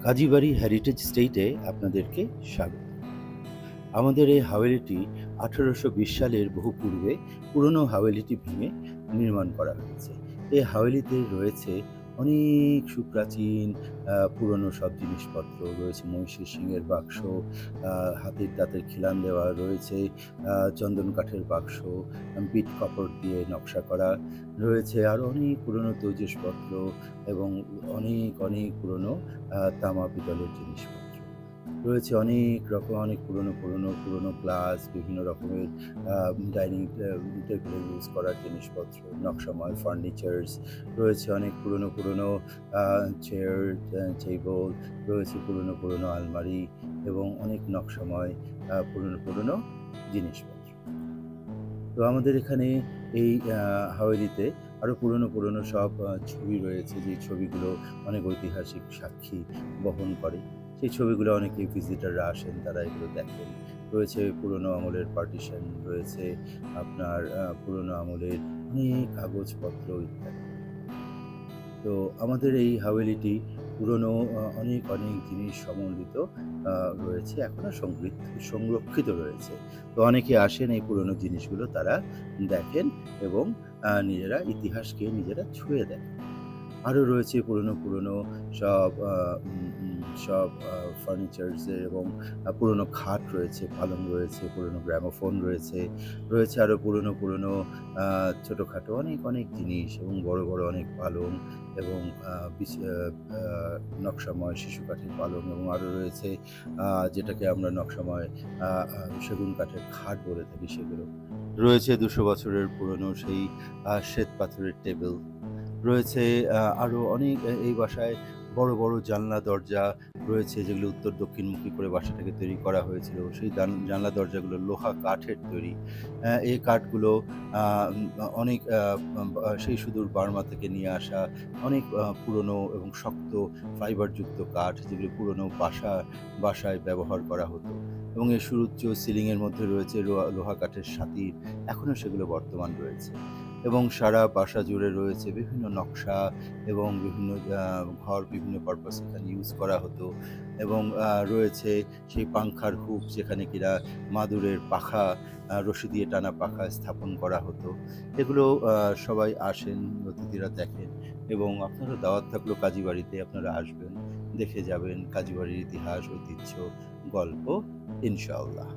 Kazibari heritage স্টেটে আপনাদেরকে স্বাগত। আমাদের এই হাভেলিটি 1820 সালের বহু পূর্বে পুরনো হাভেলিটি ভেঙে নির্মাণ করা হয়েছে। এই হাভেলিতে রয়েছে অনেক সুপ্রাচীন পুরনো সব জিনিসপত্র রয়েছে। মহিষের শিংয়ের বাক্স, হাতির দাঁতের খিলান দেওয়া রয়েছে, চন্দন কাঠের বাক্স, বিট কাপড় দিয়ে নকশা করা রয়েছে, আরও অনেক পুরনো তৈজসপত্র এবং অনেক অনেক পুরনো তামা পিতলের জিনিসপত্র রয়েছে। অনেক পুরনো গ্লাস, বিভিন্ন রকমের ডাইনিং টেবিলে ইউজ করার জিনিসপত্র, নকশাময় ফার্নিচার্স রয়েছে। অনেক পুরনো চেয়ার, টেবল রয়েছে, পুরনো আলমারি এবং অনেক নকশাময় পুরনো জিনিসপত্র। তো আমাদের এখানে এই হাওয়াইতে আরও পুরনো সব ছবি রয়েছে, যে ছবিগুলো অনেক ঐতিহাসিক সাক্ষী বহন করে। সেই ছবিগুলো অনেকে ভিজিটাররা আসেন, তারা এগুলো দেখেন। রয়েছে পুরনো আমলের পার্টিশন, রয়েছে আপনার পুরনো আমলের অনেক কাগজপত্র ইত্যাদি। তো আমাদের এই হাভেলিটি পুরনো অনেক জিনিস সমন্বিত রয়েছে, এখনও সংরক্ষিত রয়েছে। তো অনেকে আসেন এই পুরনো জিনিসগুলো তারা দেখেন এবং নিজেরা ইতিহাসকে নিজেরা ছুঁয়ে দেখেন। আরও রয়েছে পুরনো সব ফার্নিচার্সের এবং পুরনো খাট রয়েছে, পালং রয়েছে, পুরনো গ্রামোফোন রয়েছে আরও পুরনো ছোটোখাটো অনেক জিনিস এবং বড় অনেক পালং এবং নকশাময় শিশু কাঠের পালং, এবং আরও রয়েছে যেটাকে আমরা নকশাময় সেগুন কাঠের খাট বলে থাকি, সেগুলো রয়েছে। 200 বছরের পুরনো সেই শ্বেত পাথরের টেবিল রয়েছে। আরও অনেক এই বাসায় বড় জানলা দরজা রয়েছে, যেগুলো উত্তর দক্ষিণমুখী করে বাসাটাকে তৈরি করা হয়েছিল। সেই জানলা দরজাগুলো লোহা কাঠের তৈরি। এই কাঠগুলো অনেক সেই সুদূর বার্মা থেকে নিয়ে আসা অনেক পুরনো এবং শক্ত ফাইবারযুক্ত কাঠ, যেগুলো পুরনো বাসায় ব্যবহার করা হতো। এবং এই সুউচ্চ সিলিংয়ের মধ্যে রয়েছে লোহা কাঠের সাতির, এখনও সেগুলো বর্তমান রয়েছে। এবং সারা বাসা জুড়ে রয়েছে বিভিন্ন নকশা এবং বিভিন্ন ঘর বিভিন্ন পারপাসে এখানে ইউজ করা হতো। এবং রয়েছে সেই পাংখার হুক, যেখানে কিনা মাদুরের পাখা, রশি দিয়ে টানা পাখা স্থাপন করা হতো। এগুলো সবাই আসেন, অতিথিরা দেখেন, এবং আপনারও দাওয়াত থাকলো কাজীবাড়িতে, আপনারা আসবেন, দেখে যাবেন কাজীবাড়ির ইতিহাস, ঐতিহ্য, গল্প, ইনশাআল্লাহ।